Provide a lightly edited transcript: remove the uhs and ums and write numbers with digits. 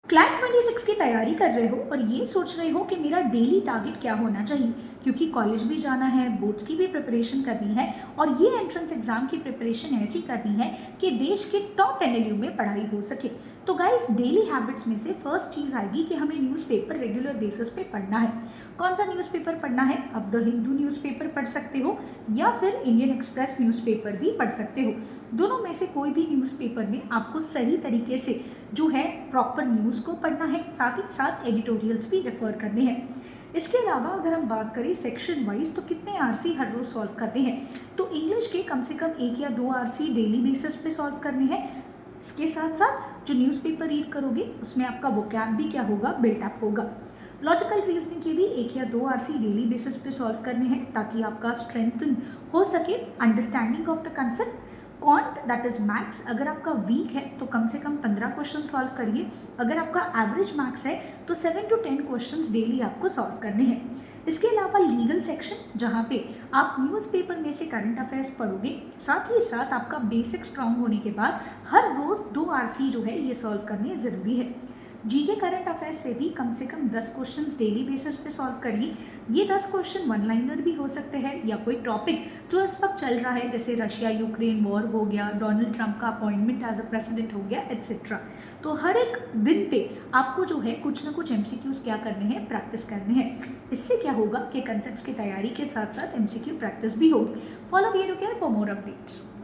CLAT 26 की तैयारी कर रहे हो और ये सोच रहे हो कि मेरा डेली टारगेट क्या होना चाहिए, क्योंकि कॉलेज भी जाना है, बोर्ड्स की भी प्रिपरेशन करनी है और ये एंट्रेंस एग्जाम की प्रिपरेशन ऐसी करनी है कि देश के टॉप एनएलयू में पढ़ाई हो सके। तो गाइस, डेली हैबिट्स में से फर्स्ट चीज़ आएगी कि हमें न्यूज़पेपर रेगुलर बेसिस पे पढ़ना है। कौन सा न्यूज़पेपर पढ़ना है? अब द हिंदू न्यूज़पेपर पढ़ सकते हो या फिर इंडियन एक्सप्रेस न्यूज़पेपर भी पढ़ सकते हो। दोनों में से कोई भी न्यूज़पेपर में आपको सही तरीके से जो है प्रॉपर न्यूज़ को पढ़ना है, साथ ही साथ एडिटोरियल्स भी रेफर करने हैं। इसके अलावा अगर हम बात करें सेक्शन वाइज, तो कितने आरसी हर रोज सॉल्व करने हैं? तो इंग्लिश के कम से कम 1 या 2 आरसी डेली बेसिस पे सॉल्व करने हैं। इसके साथ साथ जो न्यूज़पेपर रीड करोगे उसमें आपका वोकैब भी क्या होगा, बिल्टअप होगा। लॉजिकल रीजनिंग के भी 1 या 2 आरसी डेली बेसिस पे सॉल्व करने हैं ताकि आपका स्ट्रेंथन हो सके understanding of the concept. Quant that is maths, अगर आपका वीक है तो कम से कम 15 क्वेश्चन सॉल्व करिए। अगर आपका एवरेज मैथ्स है तो 7 to 10 क्वेश्चंस डेली आपको सॉल्व करने हैं। इसके अलावा लीगल सेक्शन, जहाँ पे आप न्यूज़पेपर में से करंट अफेयर्स पढ़ोगे, साथ ही साथ आपका बेसिक स्ट्रांग होने के बाद हर रोज 2 आरसी जो है ये सॉल्व करने ज़रूरी है। जीके करंट अफेयर्स से भी कम से कम 10 क्वेश्चंस डेली बेसिस पे सॉल्व करिए। ये 10 क्वेश्चन वन लाइनर भी हो सकते हैं या कोई टॉपिक जो इस वक्त चल रहा है, जैसे रशिया यूक्रेन वॉर हो गया, डोनाल्ड ट्रंप का अपॉइंटमेंट एज अ प्रेसिडेंट हो गया, एट्सेट्रा। तो हर एक दिन पे आपको जो है कुछ ना कुछ एमसीक्यूज क्या करने हैं, प्रैक्टिस करने हैं। इससे क्या होगा कि कंसेप्ट की तैयारी के साथ साथ एमसीक्यू प्रैक्टिस भी होगी। Follow video care for more updates.